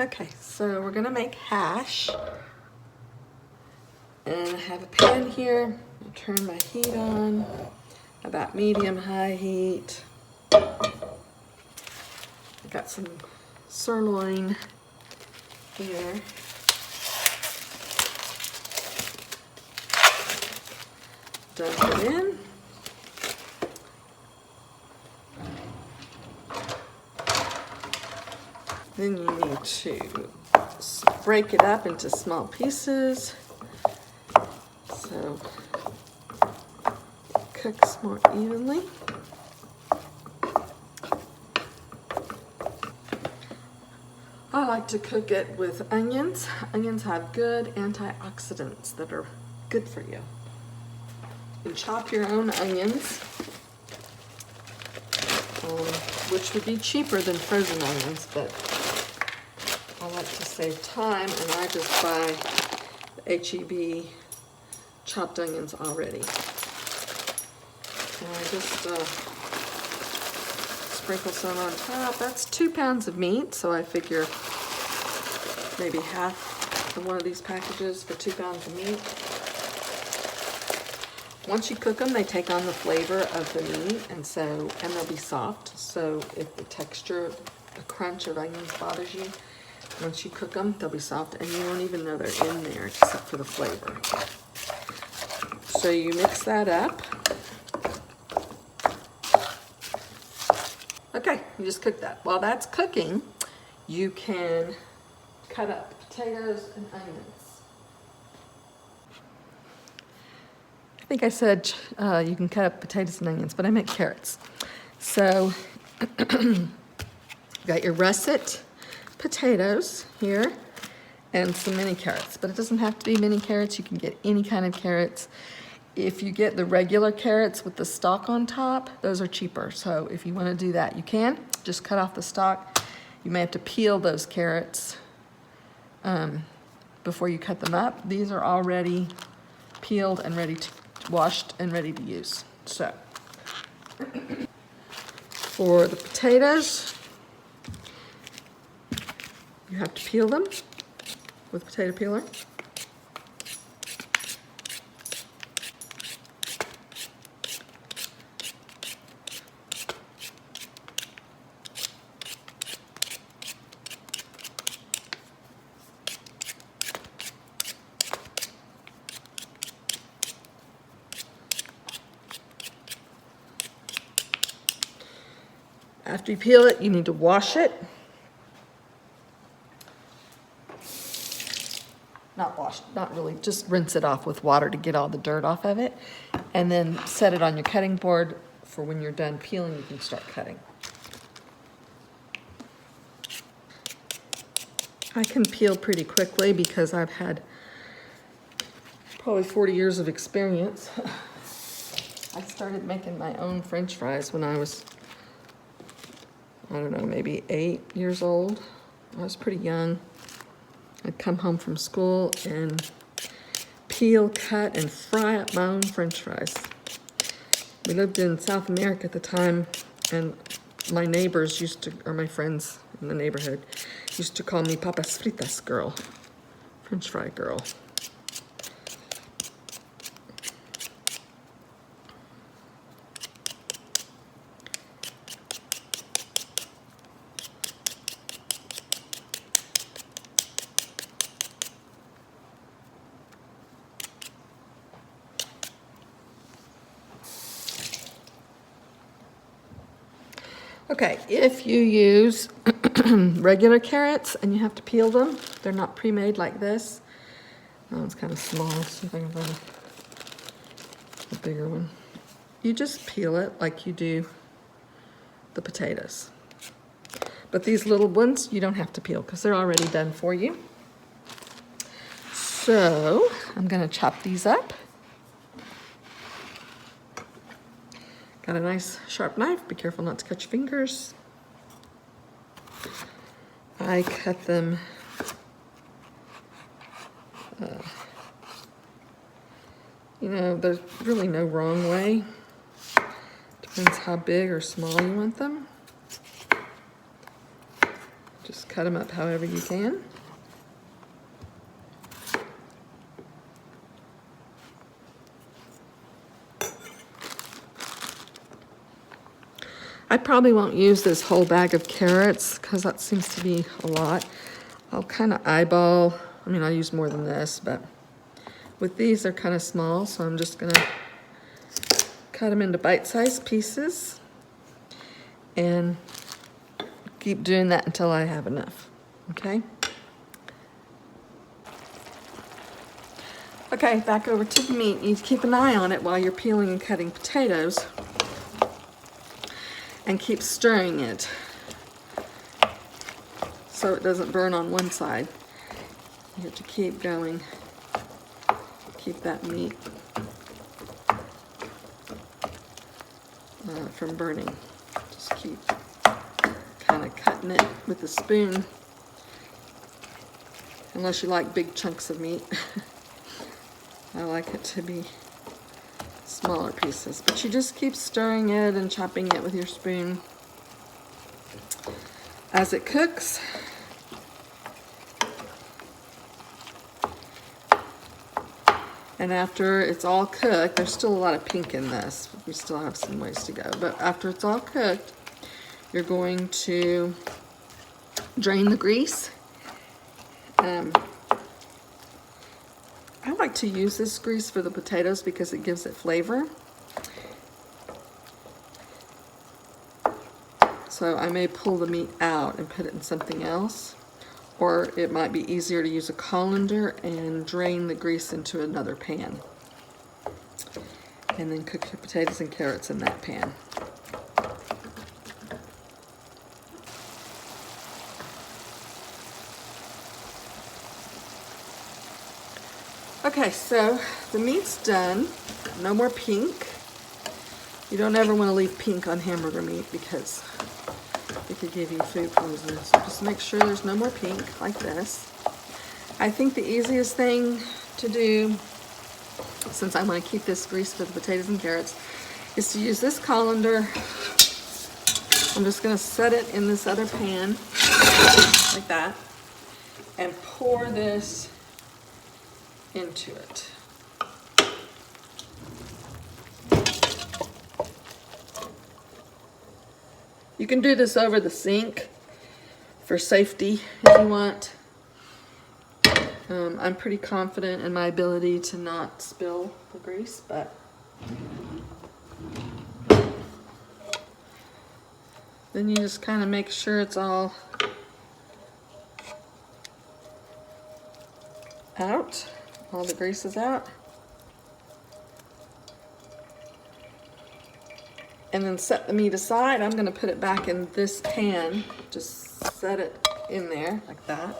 Okay, so we're gonna make hash. And I have a pan here. I'll turn my heat on, about medium-high heat. I got some sirloin here. Dump it in. Then you need to break it up into small pieces so it cooks more evenly. I like to cook it with onions. Onions have good antioxidants that are good for you. You can chop your own onions, which would be cheaper than frozen onions, but I like to save time, and I just buy the H-E-B chopped onions already. And I just sprinkle some on top. That's 2 pounds of meat, so I figure maybe half of one of these packages for 2 pounds of meat. Once you cook them, they take on the flavor of the meat, and they'll be soft. So if the texture, the crunch of onions bothers you, once you cook them, they'll be soft, and you won't even know they're in there except for the flavor. So you mix that up. Okay, you just cook that. While that's cooking, you can cut up potatoes and onions. I think I said you can cut up potatoes and onions, but I meant carrots. So, got your russet potatoes here and some mini carrots, but it doesn't have to be mini carrots. You can get any kind of carrots. If you get the regular carrots with the stalk on top, those are cheaper. So if you want to do that, you can. Just cut off the stalk. You may have to peel those carrots before you cut them up. These are already peeled and ready to washed and ready to use. So for the potatoes, you have to peel them with a potato peeler. After you peel it, you need to wash it. Not really, just rinse it off with water to get all the dirt off of it. And then set it on your cutting board for when you're done peeling, you can start cutting. I can peel pretty quickly because I've had probably 40 years of experience. I started making my own French fries when I was, I don't know, maybe 8 years old. I was pretty young. I'd come home from school and peel, cut, and fry up my own French fries. We lived in South America at the time, and my neighbors used to, or my friends in the neighborhood, used to call me Papas Fritas girl, French fry girl. Okay, if you use regular carrots and you have to peel them, they're not pre-made like this. That one's kind of small. Let's see if I can find a bigger one. You just peel it like you do the potatoes. But these little ones, you don't have to peel because they're already done for you. So I'm going to chop these up. Got a nice sharp knife. Be careful not to cut your fingers. I cut them you know, there's really no wrong way. Depends how big or small you want them. Just cut them up however you can. I probably won't use this whole bag of carrots because that seems to be a lot. I'll kind of eyeball, I mean, I'll use more than this, but with these, they're kind of small, so I'm just gonna cut them into bite-sized pieces and keep doing that until I have enough, okay? Okay, back over to the meat. You need to keep an eye on it while you're peeling and cutting potatoes and keep stirring it so it doesn't burn on one side. You have to keep going, keep that meat from burning. Just keep kind of cutting it with a spoon, unless you like big chunks of meat. I like it to be smaller pieces, but you just keep stirring it and chopping it with your spoon as it cooks. And after it's all cooked, there's still a lot of pink in this. We still have some ways to go. But after it's all cooked, you're going to drain the grease. I like to use this grease for the potatoes because it gives it flavor. So I may pull the meat out and put it in something else. Or it might be easier to use a colander and drain the grease into another pan. And then cook your potatoes and carrots in that pan. Okay, so the meat's done. No more pink. You don't ever want to leave pink on hamburger meat because it could give you food poisoning. So just make sure there's no more pink like this. I think the easiest thing to do, since I want to keep this grease for the potatoes and carrots, is to use this colander. I'm just going to set it in this other pan like that and pour this into it. You can do this over the sink for safety if you want. I'm pretty confident in my ability to not spill the grease, but then you just kind of make sure it's all out, all the grease is out. And then set the meat aside. I'm gonna put it back in this pan. Just set it in there like that.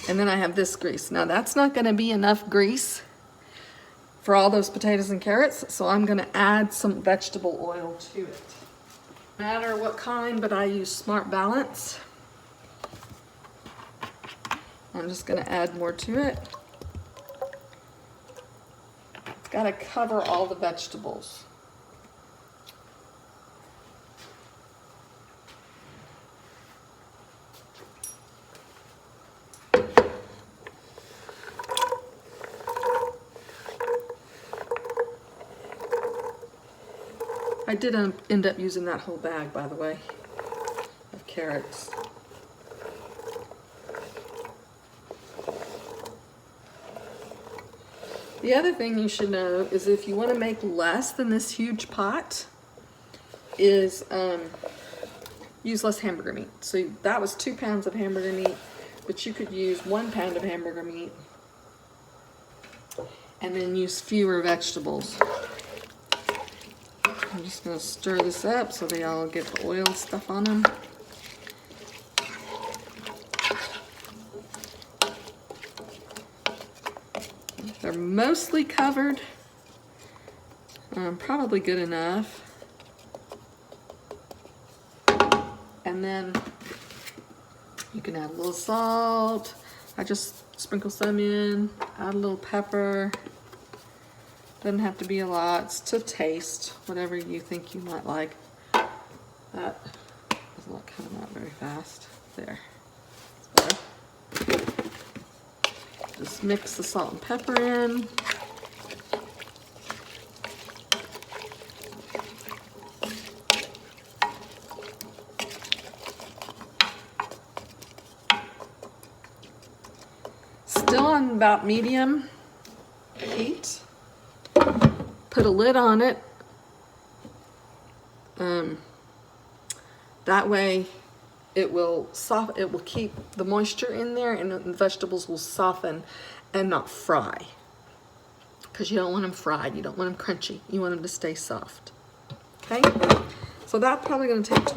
And then I have this grease. Now that's not gonna be enough grease for all those potatoes and carrots, so I'm gonna add some vegetable oil to it. No matter what kind, but I use Smart Balance. I'm just gonna add more to it. It's gotta cover all the vegetables. I did end up using that whole bag, by the way, of carrots. The other thing you should know is if you want to make less than this huge pot, is use less hamburger meat. So that was 2 pounds of hamburger meat, but you could use 1 pound of hamburger meat and then use fewer vegetables. I'm just going to stir this up so they all get the oil stuff on them. They're mostly covered. Probably good enough. And then you can add a little salt. I just sprinkle some in, add a little pepper. Doesn't have to be a lot. It's to taste, whatever you think you might like. That is not coming out very fast. There. So, just mix the salt and pepper in. Still on about medium heat. Put a lid on it. That way it will keep the moisture in there, and the vegetables will soften and not fry. Because you don't want them fried, you don't want them crunchy, you want them to stay soft. Okay? So that's probably going to take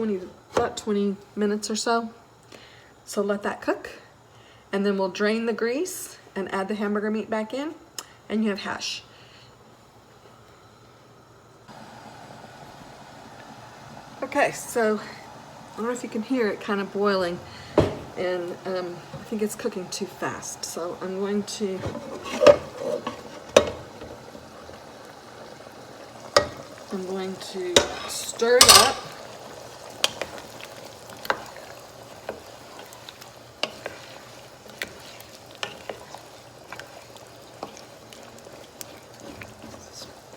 about 20 minutes or so. So let that cook, and then we'll drain the grease and add the hamburger meat back in, and you have hash. Okay, so I don't know if you can hear it kind of boiling, and I think it's cooking too fast. So I'm going to stir it up.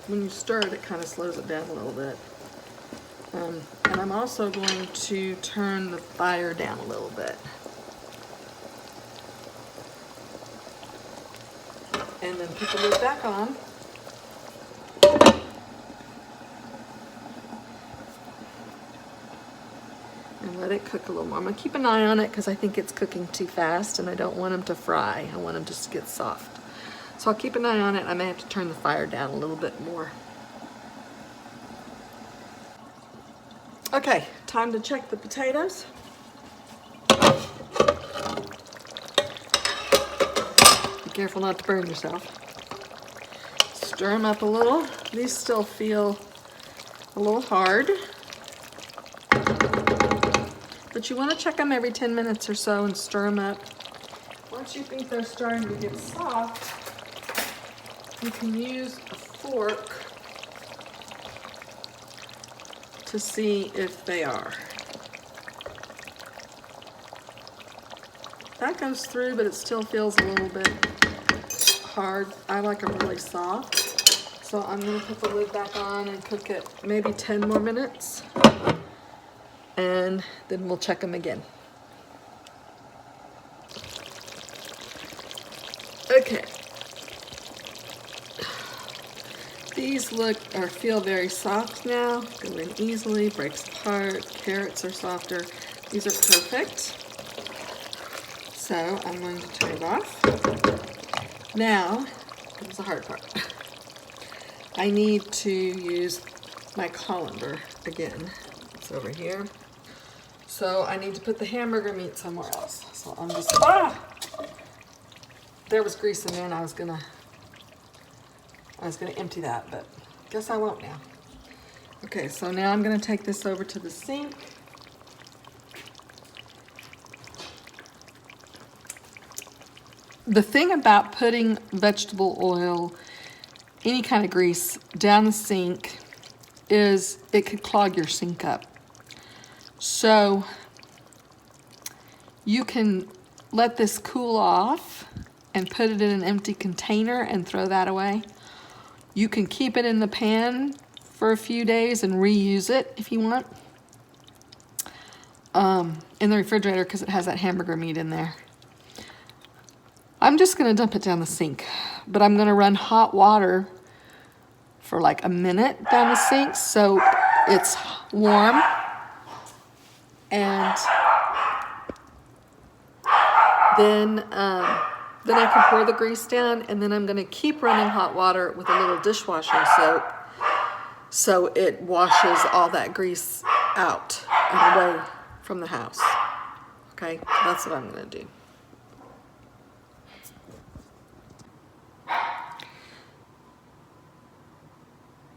When you stir it, it kind of slows it down a little bit. And I'm also going to turn the fire down a little bit. And then put the lid back on. And let it cook a little more. I'm going to keep an eye on it because I think it's cooking too fast and I don't want them to fry. I want them just to get soft. So I'll keep an eye on it. I may have to turn the fire down a little bit more. Okay, time to check the potatoes. Be careful not to burn yourself. Stir them up a little. These still feel a little hard. But you want to check them every 10 minutes or so and stir them up. Once you think they're starting to get soft, you can use a fork to see if they are. That goes through, but it still feels a little bit hard. I like them really soft. So I'm gonna put the lid back on and cook it maybe 10 more minutes. And then we'll check them again. Okay. These feel very soft now. Go in easily, breaks apart. Carrots are softer. These are perfect. So I'm going to turn it off. Now, here's the hard part. I need to use my colander again. It's over here. So I need to put the hamburger meat somewhere else. So I'm just, there was grease in there and I was gonna empty that, but guess I won't now. Okay, so now I'm gonna take this over to the sink. The thing about putting vegetable oil, any kind of grease, down the sink is it could clog your sink up. So you can let this cool off and put it in an empty container and throw that away. You can keep it in the pan for a few days and reuse it if you want in the refrigerator because it has that hamburger meat in there. I'm just gonna dump it down the sink, but I'm gonna run hot water for like a minute down the sink so it's warm, and then I can pour the grease down, and then I'm gonna keep running hot water with a little dishwashing soap so it washes all that grease out and away from the house. Okay, that's what I'm gonna do.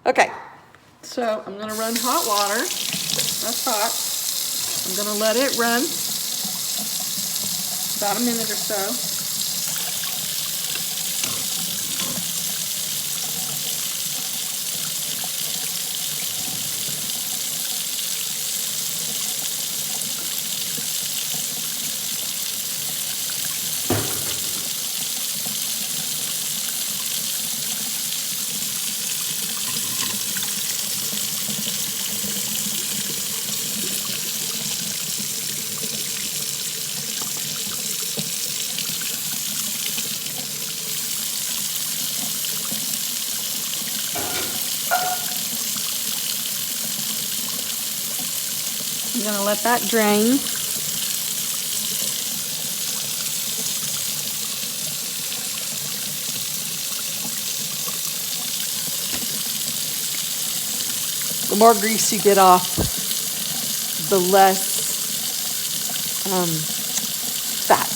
Okay, so I'm gonna run hot water. That's hot. I'm gonna let it run about a minute or so. I'm gonna let that drain. The more grease you get off, the less fat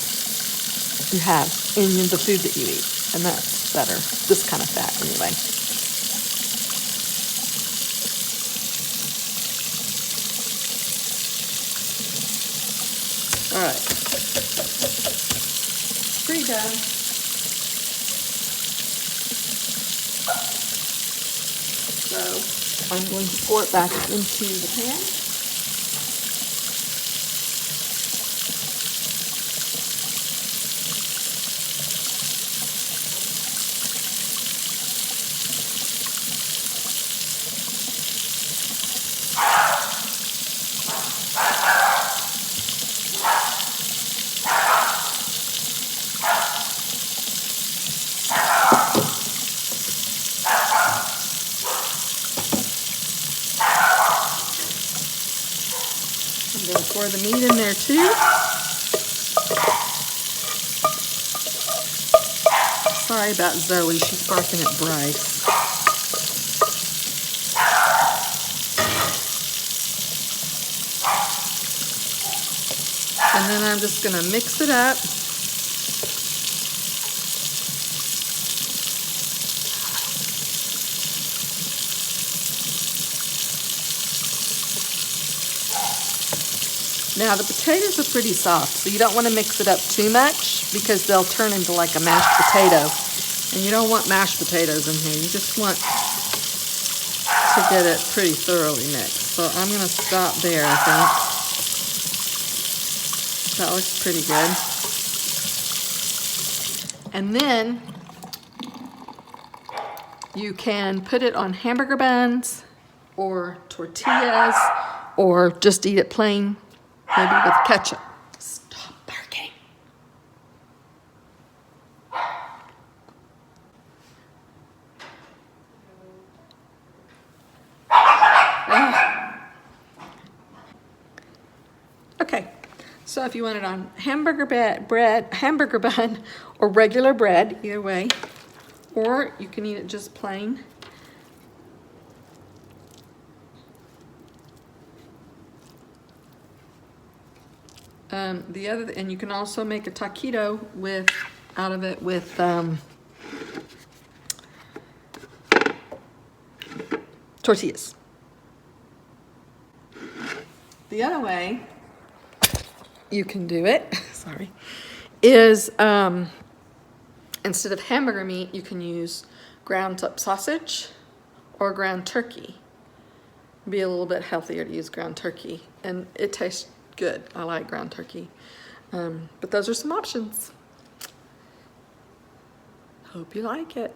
you have in the food that you eat. And that's better, this kind of fat anyway. All right, pretty done. So I'm going to pour it back into the pan. I'm going to pour the meat in there too. Sorry about Zoe, she's barking at Bryce. And then I'm just gonna mix it up. Now the potatoes are pretty soft, so you don't want to mix it up too much because they'll turn into like a mashed potato. And you don't want mashed potatoes in here. You just want to get it pretty thoroughly mixed. So I'm going to stop there, I think. That looks pretty good. And then you can put it on hamburger buns or tortillas or just eat it plain. Maybe with ketchup. Stop barking. Okay, so if you want it on hamburger bun, or regular bread, either way, or you can eat it just plain. And you can also make a taquito out of it with tortillas. The other way you can do it, sorry, is instead of hamburger meat, you can use ground up sausage or ground turkey. It'd be a little bit healthier to use ground turkey, and it tastes good. I like ground turkey. But those are some options. Hope you like it.